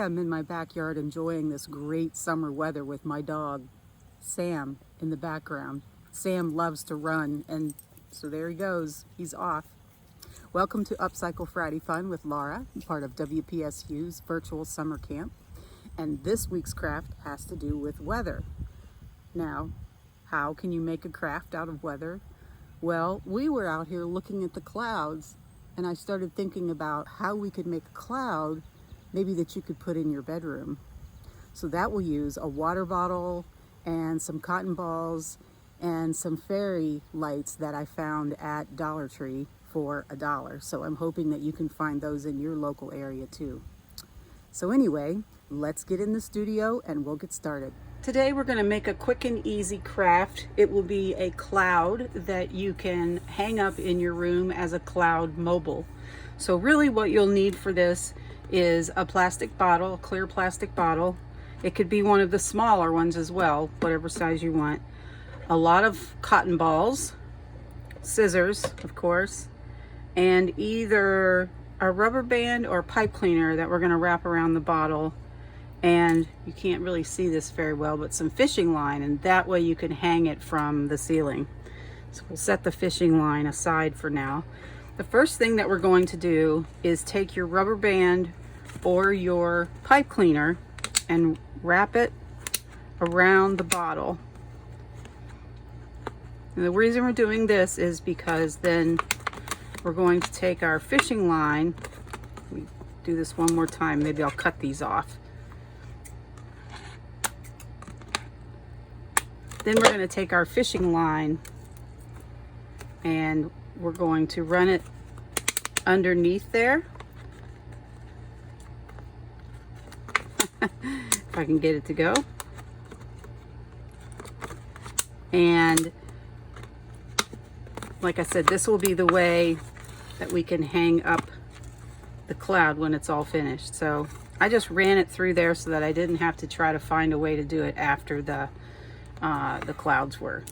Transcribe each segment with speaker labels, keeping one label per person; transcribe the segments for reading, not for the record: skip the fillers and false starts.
Speaker 1: I'm in my backyard enjoying this great summer weather with my dog, Sam, in the background. Sam loves to run, and so there he goes. He's off. Welcome to Upcycle Friday Fun with Laura, part of WPSU's virtual summer camp. And this week's craft has to do with weather. Now, how can you make a craft out of weather? Well, we were out here looking at the clouds, and I started thinking about how we could make a cloud maybe that you could put in your bedroom. So that will use a water bottle and some cotton balls and some fairy lights that I found at Dollar Tree for $1. So I'm hoping that you can find those in your local area too. So anyway, let's get in the studio and we'll get started. Today we're going to make a quick and easy craft. It will be a cloud that you can hang up in your room as a cloud mobile. So really what you'll need for this is a plastic bottle, a clear plastic bottle. It could be one of the smaller ones as well, whatever size you want. A lot of cotton balls, scissors, of course, and either a rubber band or pipe cleaner that we're going to wrap around the bottle. And you can't really see this very well, but some fishing line, and that way you can hang it from the ceiling. So we'll set the fishing line aside for now. The first thing that we're going to do is take your rubber band or your pipe cleaner and wrap it around the bottle. And the reason we're doing this is because then we're going to take our fishing line. Let me do this one more time. Maybe I'll cut these off. Then we're going to take our fishing line and we're going to run it underneath there. If I can get it to go. And like I said, this will be the way that we can hang up the cloud when it's all finished. So I just ran it through there so that I didn't have to try to find a way to do it after the clouds were,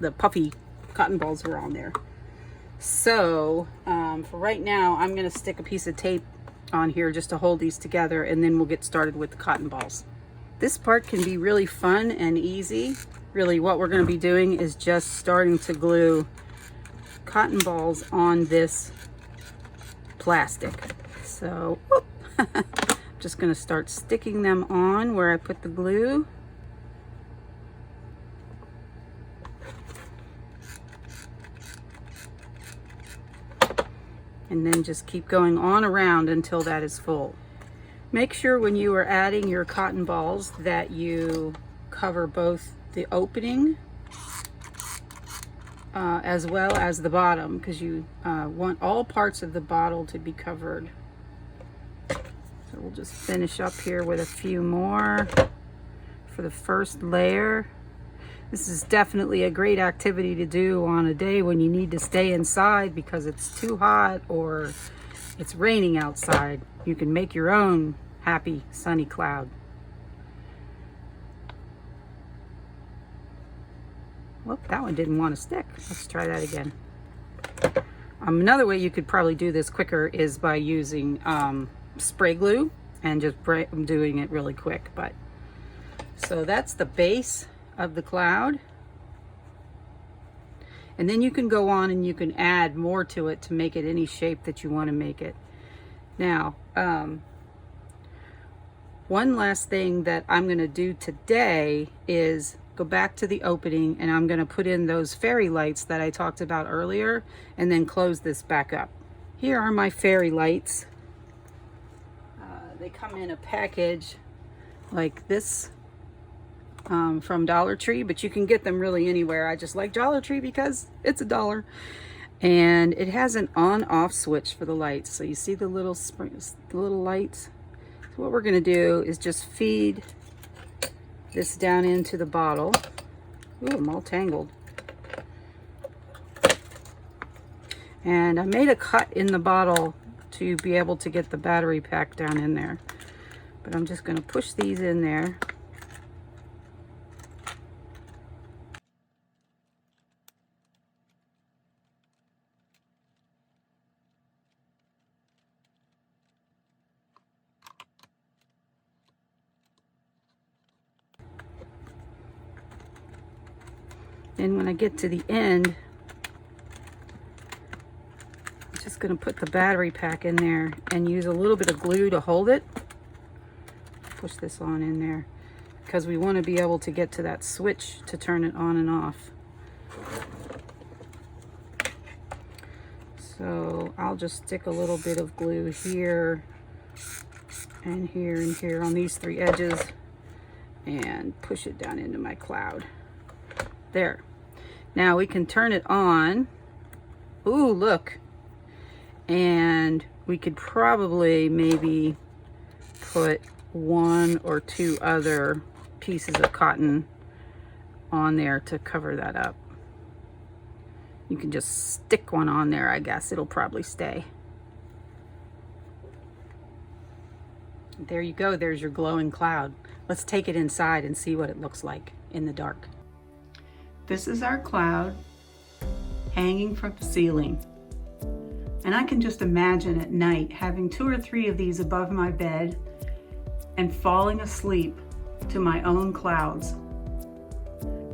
Speaker 1: the puffy cotton balls were on there. So for right now, I'm going to stick a piece of tape on here just to hold these together, and then we'll get started with the cotton balls. This part can be really fun and easy. Really what we're going to be doing is just starting to glue cotton balls on this plastic. So I'm just going to start sticking them on where I put the glue. And then just keep going on around until that is full. Make sure when you are adding your cotton balls that you cover both the opening as well as the bottom, because you want all parts of the bottle to be covered. So we'll just finish up here with a few more for the first layer. This is definitely a great activity to do on a day when you need to stay inside because it's too hot or it's raining outside. You can make your own happy sunny cloud. Whoop, that one didn't want to stick. Let's try that again. Another way you could probably do this quicker is by using spray glue and just doing it really quick. But so that's the base of the cloud, and then you can go on and you can add more to it to make it any shape that you want to make it. Now one last thing that I'm going to do today is go back to the opening, and I'm going to put in those fairy lights that I talked about earlier and then close this back up. Here are my fairy lights. They come in a package like this from Dollar Tree, but you can get them really anywhere. I just like Dollar Tree because it's $1. And it has an on-off switch for the lights. So you see the little springs, the little lights. So what we're going to do is just feed this down into the bottle. Ooh, I'm all tangled. And I made a cut in the bottle to be able to get the battery pack down in there. But I'm just going to push these in there. Then when I get to the end, I'm just gonna put the battery pack in there and use a little bit of glue to hold it. Push this on in there because we want to be able to get to that switch to turn it on and off. So I'll just stick a little bit of glue here and here and here on these 3 edges and push it down into my cloud. There. Now we can turn it on. Ooh, look. And we could probably maybe put 1 or 2 other pieces of cotton on there to cover that up. You can just stick one on there, I guess. It'll probably stay. There you go. There's your glowing cloud. Let's take it inside and see what it looks like in the dark. This is our cloud hanging from the ceiling. And I can just imagine at night having 2 or 3 of these above my bed and falling asleep to my own clouds.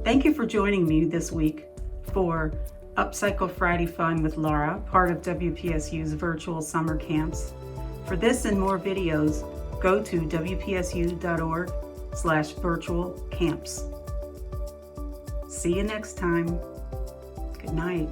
Speaker 1: Thank you for joining me this week for Upcycle Friday Fun with Laura, part of WPSU's virtual summer camps. For this and more videos, go to wpsu.org/virtual camps. See you next time. Good night.